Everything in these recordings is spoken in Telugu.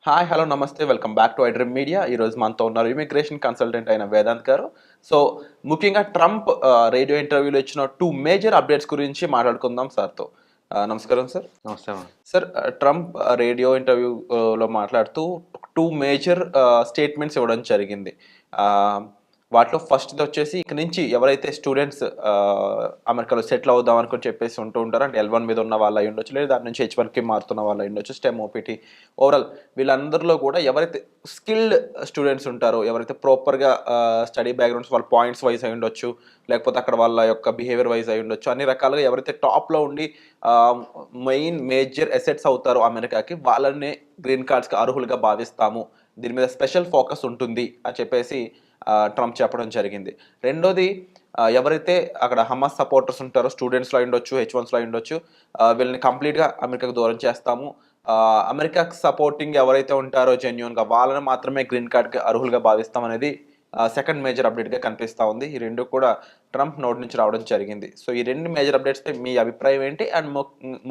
హాయ్ హలో నమస్తే welcome back to iDream media. ఈరోజు మనతో ఉన్నారు ఇమిగ్రేషన్ కన్సల్టెంట్ అయిన వేదాంత్ గారు. సో ముఖ్యంగా ట్రంప్ రేడియో ఇంటర్వ్యూలో ఇచ్చిన టూ మేజర్ అప్డేట్స్ గురించి మాట్లాడుకుందాం సార్తో. నమస్కారం సార్. నమస్తే అమ్మా. సార్, ట్రంప్ రేడియో ఇంటర్వ్యూలో మాట్లాడుతూ టూ మేజర్ స్టేట్మెంట్స్ ఇవ్వడం జరిగింది. వాటిలో ఫస్ట్ది వచ్చేసి ఇక నుంచి ఎవరైతే స్టూడెంట్స్ అమెరికాలో సెటిల్ అవుదాం అనుకుని చెప్పేసి ఉంటూ ఉంటారో, అంటే L1 మీద ఉన్న వాళ్ళు అయి ఉండొచ్చు, లేదా దాని నుంచి H1కి మారుతున్న వాళ్ళు అయి ఉండొచ్చు, స్టెమ్ ఓపీటీ ఓవరాల్ వీళ్ళందరిలో కూడా ఎవరైతే స్కిల్డ్ స్టూడెంట్స్ ఉంటారో, ఎవరైతే ప్రాపర్గా స్టడీ బ్యాక్గ్రౌండ్స్ వాళ్ళ పాయింట్స్ వైజ్ అయి ఉండొచ్చు, లేకపోతే అక్కడ వాళ్ళ యొక్క బిహేవియర్ వైజ్ అయి ఉండొచ్చు, అన్ని రకాలుగా ఎవరైతే టాప్లో ఉండి మెయిన్ మేజర్ అసెట్స్ అవుతారో అమెరికాకి, వాళ్ళనే గ్రీన్ కార్డ్స్కి అర్హులుగా భావిస్తాము, దీని మీద స్పెషల్ ఫోకస్ ఉంటుంది అని చెప్పేసి ట్రంప్ చెప్పడం జరిగింది. రెండోది, ఎవరైతే అక్కడ హమాస్ సపోర్టర్స్ ఉంటారో, స్టూడెంట్స్లో ఉండొచ్చు, H1స్లో ఉండొచ్చు, వీళ్ళని కంప్లీట్గా అమెరికాకు దూరం చేస్తాము. అమెరికాకి సపోర్టింగ్ ఎవరైతే ఉంటారో జెన్యూన్గా వాళ్ళని మాత్రమే గ్రీన్ కార్డ్కి అర్హులుగా భావిస్తాం అనేది సెకండ్ మేజర్ అప్డేట్గా కనిపిస్తూ ఉంది. ఈ రెండు కూడా ట్రంప్ నోటి నుంచి రావడం జరిగింది. సో ఈ రెండు మేజర్ అప్డేట్స్పై మీ అభిప్రాయం ఏంటి? అండ్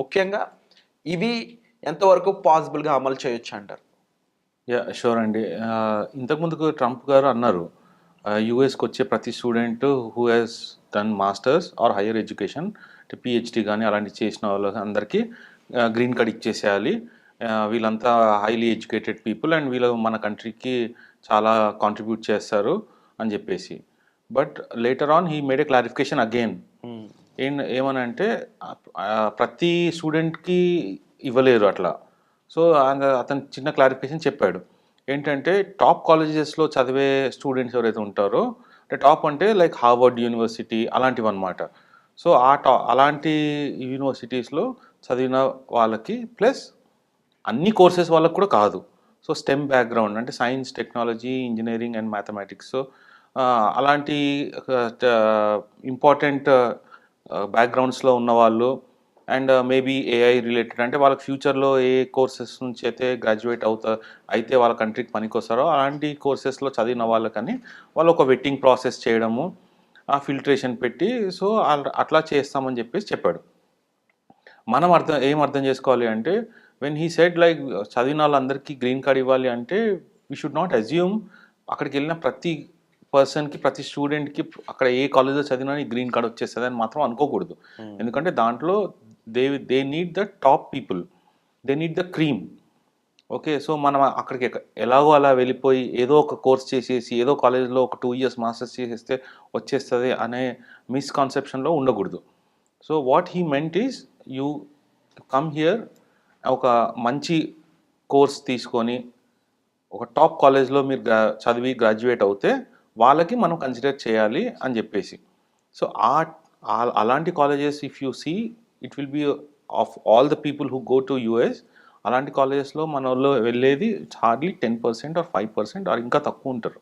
ముఖ్యంగా ఇవి ఎంతవరకు పాసిబుల్గా అమలు చేయొచ్చు అంటారు? షూర్ అండి. ఇంతకుముందుకు ట్రంప్ గారు అన్నారు, యూఎస్కి వచ్చే ప్రతి student who has done masters or higher education, PhD కానీ అలాంటివి చేసిన వాళ్ళకి అందరికీ గ్రీన్ కార్డ్ ఇచ్చేసేయాలి. వీళ్ళంతా హైలీ ఎడ్యుకేటెడ్ పీపుల్ అండ్ వీళ్ళు మన కంట్రీకి చాలా కాంట్రిబ్యూట్ చేస్తారు అని చెప్పేసి. But later on he made A clarification again. ఏమనంటే ప్రతి స్టూడెంట్కి ఇవ్వలేరు అట్లా. సో అతను చిన్న క్లారిఫికేషన్ చెప్పాడు. ఏంటంటే టాప్ కాలేజెస్లో చదివే స్టూడెంట్స్ ఎవరైతే ఉంటారో, అంటే టాప్ అంటే లైక్ హార్వర్డ్ యూనివర్సిటీ అలాంటివి అనమాట. సో అలాంటి యూనివర్సిటీస్లో చదివిన వాళ్ళకి ప్లస్ అన్ని కోర్సెస్ వాళ్ళకు కూడా కాదు. సో స్టెమ్ బ్యాక్గ్రౌండ్ అంటే science, technology, engineering and mathematics అలాంటి ఇంపార్టెంట్ బ్యాక్గ్రౌండ్స్లో ఉన్నవాళ్ళు అండ్ మేబీ ఏఐ రిలేటెడ్, అంటే వాళ్ళకి ఫ్యూచర్లో ఏ కోర్సెస్ నుంచి అయితే గ్రాడ్యుయేట్ అయితే వాళ్ళ కంట్రీకి పనికొస్తారో అలాంటి కోర్సెస్లో చదివిన వాళ్ళకని వాళ్ళు ఒక వెట్టింగ్ ప్రాసెస్ చేయడము, ఆ ఫిల్ట్రేషన్ పెట్టి సో అట్లా చేస్తామని చెప్పేసి చెప్పాడు. మనం ఏం అర్థం చేసుకోవాలి అంటే, వెన్ హీ సెడ్ లైక్ చదివిన వాళ్ళందరికీ గ్రీన్ కార్డ్ ఇవ్వాలి అంటే వీ షుడ్ నాట్ అజ్యూమ్ అక్కడికి వెళ్ళిన ప్రతి పర్సన్కి, ప్రతి స్టూడెంట్కి అక్కడ ఏ కాలేజ్లో చదివినా గ్రీన్ కార్డ్ వచ్చేస్తుంది అని మాత్రం అనుకోకూడదు. ఎందుకంటే దాంట్లో they need the top people, they need the cream. Okay, so మనం అక్కడికి ఎలాగో అలా వెళ్ళిపోయి ఏదో ఒక కోర్స్ చేసేసి ఏదో కాలేజ్లో ఒక 2 years మాస్టర్స్ చేసేస్తే వచ్చేస్తుంది అనే మిస్కాన్సెప్షన్లో ఉండకూడదు. So what he meant is you come here, ఒక మంచి కోర్స్ తీసుకొని ఒక టాప్ కాలేజ్లో మీరు చదివి గ్రాడ్యుయేట్ అవుతే వాళ్ళకి మనం కన్సిడర్ చేయాలి అని చెప్పేసి. సో అలాంటి colleges if you see it will be of all the people who go to US, అలాంటి కాలేజెస్లో మన వాళ్ళు వెళ్ళేది హార్డ్లీ 10% ఆర్ 5% ఆర్ ఇంకా తక్కువ ఉంటారు.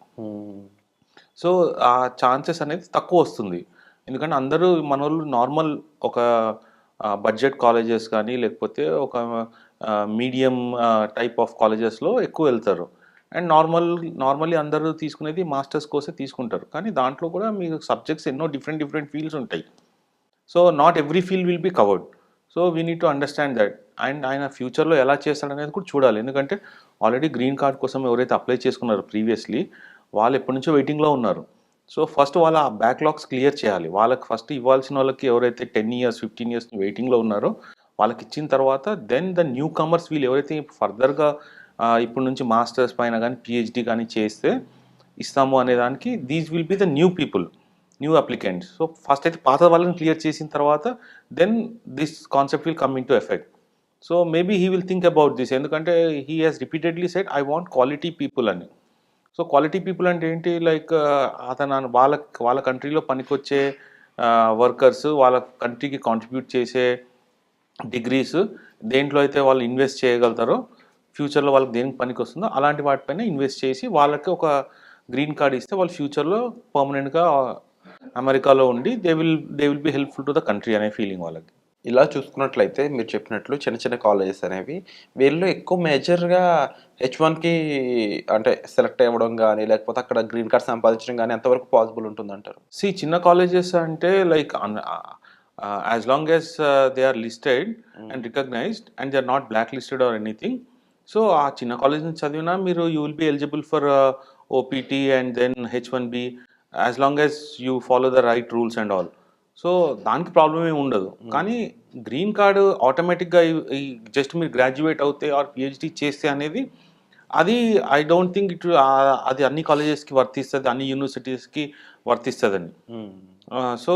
సో ఆ ఛాన్సెస్ అనేది తక్కువ వస్తుంది. ఎందుకంటే అందరూ మన వాళ్ళు నార్మల్ ఒక బడ్జెట్ కాలేజెస్ కానీ లేకపోతే ఒక మీడియం టైప్ ఆఫ్ కాలేజెస్లో ఎక్కువ వెళ్తారు. అండ్ నార్మల్లీ అందరూ తీసుకునేది మాస్టర్స్ కోర్సే తీసుకుంటారు. కానీ దాంట్లో కూడా మీకు సబ్జెక్ట్స్ ఎన్నో డిఫరెంట్ ఫీల్డ్స్ ఉంటాయి. So not every field will be covered. So we need to understand that. And ఆయన ఫ్యూచర్లో ఎలా చేస్తాడనేది కూడా చూడాలి. ఎందుకంటే ఆల్రెడీ గ్రీన్ కార్డ్ కోసం ఎవరైతే అప్లై చేసుకున్నారో ప్రీవియస్లీ, వాళ్ళు ఎప్పటి నుంచో వెయిటింగ్లో ఉన్నారు. సో ఫస్ట్ వాళ్ళ బ్యాక్లాగ్స్ క్లియర్ చేయాలి. వాళ్ళకి ఫస్ట్ ఇవ్వాల్సిన వాళ్ళకి ఎవరైతే 10 years 15 years వెయిటింగ్లో ఉన్నారో వాళ్ళకి ఇచ్చిన తర్వాత దెన్ ద న్యూ కమర్స్ వీళ్ళు ఎవరైతే ఫర్దర్గా ఇప్పటి నుంచి మాస్టర్స్ పైన కానీ పిహెచ్డి కానీ చేస్తే ఇస్తాము అనేదానికి these will be the new people, new applicants. So first అయితే పాత వాళ్ళని క్లియర్ చేసిన తర్వాత then this concept will come in to effect. So maybe he will think about this. ఎందుకంటే he has repeatedly said I want quality people అని. సో క్వాలిటీ పీపుల్ అంటే ఏంటి, లైక్ అతను వాళ్ళ కంట్రీలో పనికొచ్చే వర్కర్స్, వాళ్ళ కంట్రీకి కాంట్రిబ్యూట్ చేసే డిగ్రీస్, దేంట్లో అయితే వాళ్ళు ఇన్వెస్ట్ చేయగలుగుతారో ఫ్యూచర్లో వాళ్ళకి దేనికి పనికి వస్తుందో అలాంటి వాటిపైన ఇన్వెస్ట్ చేసి వాళ్ళకి ఒక గ్రీన్ కార్డ్ ఇస్తే వాళ్ళు ఫ్యూచర్లో పర్మనెంట్గా అమెరికాలో ఉండి they will be helpful to the country అనే ఫీలింగ్ వాళ్ళకి. ఇలా చూసుకున్నట్లయితే మీరు చెప్పినట్లు చిన్న చిన్న కాలేజెస్ అనేవి వీళ్ళు ఎక్కువ మేజర్గా H1కి అంటే సెలెక్ట్ అవ్వడం కానీ, లేకపోతే అక్కడ గ్రీన్ కార్డ్ సంపాదించడం కానీ ఎంతవరకు పాసిబుల్ ఉంటుందంటారు? చిన్న కాలేజెస్ అంటే like as long as they are listed and recognised and they are not black listed or anything, so ఆ చిన్న కాలేజ్ నుంచి చదివినా మీరు you will be eligible for OPT and then H1B as long as you follow the right rules and all. So దానికి ప్రాబ్లం ఏమి ఉండదు. కానీ గ్రీన్ కార్డు ఆటోమేటిక్గా ఈ జస్ట్ మీరు గ్రాడ్యుయేట్ అవుతే ఆర్ పిహెచ్డి చేస్తే అనేది అది ఐ డోంట్ థింక్ అది అన్ని కాలేజెస్కి వర్తిస్తుంది, అన్ని యూనివర్సిటీస్కి వర్తిస్తుందని. సో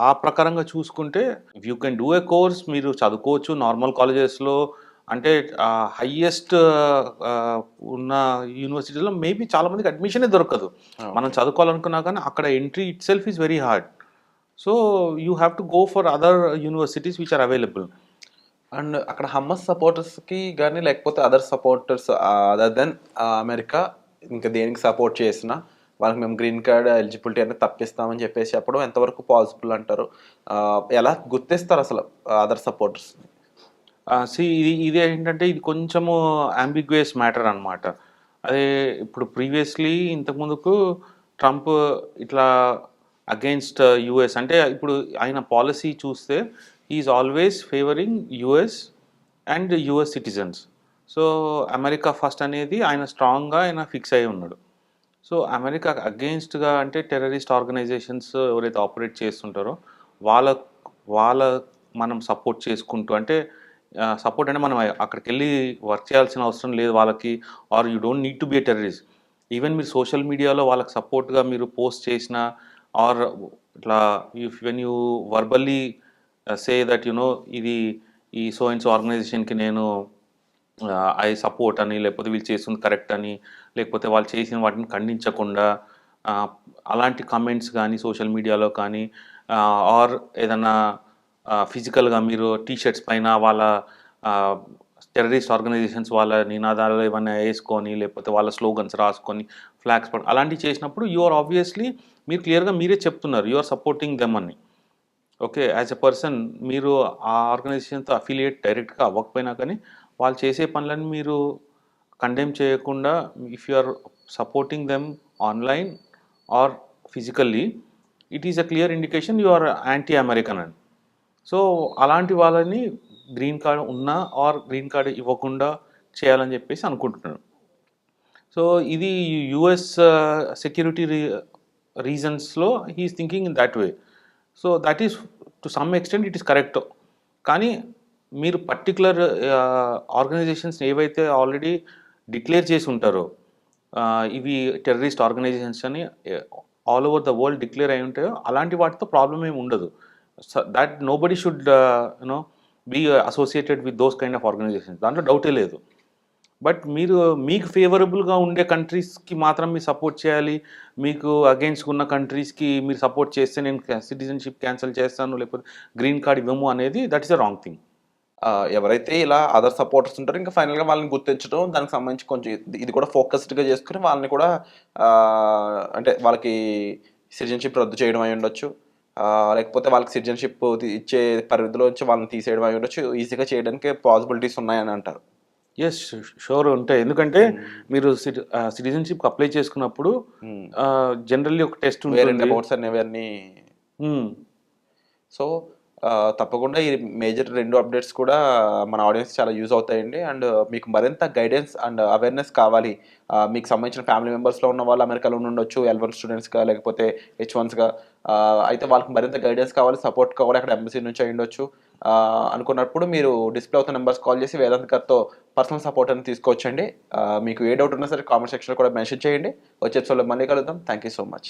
ఆ ప్రకారంగా చూసుకుంటే you can do a course, మీరు చదువుకోవచ్చు నార్మల్ కాలేజెస్లో. అంటే హయ్యెస్ట్ ఉన్న యూనివర్సిటీలో మేబీ చాలామందికి అడ్మిషనే దొరకదు. మనం చదువుకోవాలనుకున్నా కానీ అక్కడ entry itself is very hard. So you have to go for other universities which are available. And అక్కడ హమ్మస్ సపోర్టర్స్కి కానీ లేకపోతే other supporters other than America ఇంకా దేనికి సపోర్ట్ చేసినా వాళ్ళకి మేము గ్రీన్ కార్డ్ ఎలిజిబిలిటీ అనేది తప్పిస్తామని చెప్పేసి చెప్పడం ఎంతవరకు పాసిబుల్ అంటారు? ఎలా గుర్తిస్తారు అసలు అదర్ సపోర్టర్స్? ఇది ఏంటంటే ఇది కొంచెము అంబిగ్యుయస్ మ్యాటర్ అనమాట. అదే ఇప్పుడు ప్రీవియస్లీ ఇంతకుముందుకు ట్రంప్ ఇట్లా అగెయిన్స్ట్ యుఎస్ అంటే ఇప్పుడు ఆయన పాలసీ చూస్తే is always favouring US and US citizens. So America first అనేది ఆయన స్ట్రాంగ్గా ఆయన ఫిక్స్ అయి ఉన్నాడు. సో అమెరికా అగెయిన్స్ట్గా అంటే టెర్రరిస్ట్ ఆర్గనైజేషన్స్ ఎవరైతే ఆపరేట్ చేస్తుంటారో వాళ్ళ వాళ్ళ మనం సపోర్ట్ చేసుకుంటూ అంటే సపోర్ట్ అంటే మనం అక్కడికి వెళ్ళి వర్క్ చేయాల్సిన అవసరం లేదు వాళ్ళకి, or you don't need to be a terrorist. Even మీరు సోషల్ మీడియాలో వాళ్ళకి సపోర్ట్గా మీరు పోస్ట్ చేసిన ఆర్ ఇట్లా if when you verbally say that you know ఇది ఈ సో అండ్ సో ఆర్గనైజేషన్కి నేను ఐ సపోర్ట్ అని, లేకపోతే వీళ్ళు చేస్తుంది కరెక్ట్ అని, లేకపోతే వాళ్ళు చేసిన వాటిని ఖండించకుండా అలాంటి కమెంట్స్ కానీ సోషల్ మీడియాలో కానీ ఆర్ ఏదన్నా ఫిజికల్గా మీరు టీషర్ట్స్ పైన వాళ్ళ టెర్రరిస్ట్ ఆర్గనైజేషన్స్ వాళ్ళ నినాదాలు ఏమైనా వేసుకొని లేకపోతే వాళ్ళ స్లోగన్స్ రాసుకొని ఫ్లాగ్స్ పడి అలాంటివి చేసినప్పుడు యు ఆర్ ఆబ్వియస్లీ మీరు క్లియర్గా మీరే చెప్తున్నారు యు ఆర్ సపోర్టింగ్ దెమ్ అని. ఓకే, యాజ్ ఎ పర్సన్ మీరు ఆ ఆర్గనైజేషన్తో అఫిలియేట్ డైరెక్ట్గా అవ్వకపోయినా కానీ వాళ్ళు చేసే పనులను మీరు కండెమ్ చేయకుండా if you are supporting them online or physically it is a clear indication you are anti American అని. సో అలాంటి వాళ్ళని గ్రీన్ కార్డ్ ఉన్నా ఆర్ గ్రీన్ కార్డ్ ఇవ్వకుండా చేయాలని చెప్పేసి అనుకుంటున్నాను. సో ఇది యుఎస్ సెక్యూరిటీ రీజన్స్లో he's thinking in that way. So that is to some extent it is correct. కానీ మీరు పర్టికులర్ ఆర్గనైజేషన్స్ ఏవైతే ఆల్రెడీ డిక్లేర్ చేసి ఉంటారో ఇవి టెర్రరిస్ట్ ఆర్గనైజేషన్స్ అని all over the world declare అయి ఉంటాయో అలాంటి వాటితో ప్రాబ్లం ఏమి ఉండదు. That nobody should you know be associated with those kind of organisations, దాంట్లో డౌటే లేదు. బట్ మీరు మీకు ఫేవరబుల్గా ఉండే కంట్రీస్కి మాత్రం మీరు సపోర్ట్ చేయాలి, మీకు అగెయిన్స్ట్ ఉన్న కంట్రీస్కి మీరు సపోర్ట్ చేస్తే నేను సిటిజన్షిప్ క్యాన్సిల్ చేస్తాను లేకపోతే గ్రీన్ కార్డ్ ఇవ్వము అనేది that is a wrong thing. ఎవరైతే ఇలా అదర్ సపోర్టర్స్ ఉంటారో ఇంకా ఫైనల్గా వాళ్ళని గుర్తించడం దానికి సంబంధించి కొంచెం ఇది కూడా ఫోకస్డ్గా చేసుకుని వాళ్ళని కూడా అంటే వాళ్ళకి సిటిజన్షిప్ రద్దు చేయడం అయి ఉండొచ్చు, లేకపోతే వాళ్ళకి సిటిజన్షిప్ ఇచ్చే పరిధిలోంచి వాళ్ళని తీసేయడం అయి ఉండొచ్చు. ఈజీగా చేయడానికి పాసిబిలిటీస్ ఉన్నాయని అంటారు. ఎస్, షూర్ ఉంటాయి. ఎందుకంటే మీరు సిటిజన్షిప్ అప్లై చేసుకున్నప్పుడు జనరల్లీ ఒక టెస్ట్ ఉంటుంది. అబౌట్స్ అనేవన్నీ. సో తప్పకుండా ఈ మేజర్ 2 అప్డేట్స్ కూడా మన ఆడియన్స్ చాలా యూజ్ అవుతాయండి. అండ్ మీకు మరింత గైడెన్స్ అండ్ అవేర్నెస్ కావాలి, మీకు సంబంధించిన ఫ్యామిలీ మెంబర్స్లో ఉన్న వాళ్ళు అమెరికాలో ఉండొచ్చు, L1 స్టూడెంట్స్గా లేకపోతే H1స్గా, అయితే వాళ్ళకి మరింత గైడెన్స్ కావాలి, సపోర్ట్ కావాలి, అక్కడ ఎంబసీ నుంచి అయి ఉండొచ్చు అనుకున్నప్పుడు మీరు డిస్ప్లే అవుతున్న నెంబర్స్ కాల్ చేసి వేదాంత్ గారితో పర్సనల్ సపోర్ట్ అని తీసుకోవచ్చండి. మీకు ఏ డౌట్ ఉన్నా సరే కామెంట్ సెక్షన్లో కూడా మెన్షన్ చేయండి. వచ్చే ఎపిసోడ్లో మళ్ళీ కలుద్దాం. Thank you so much.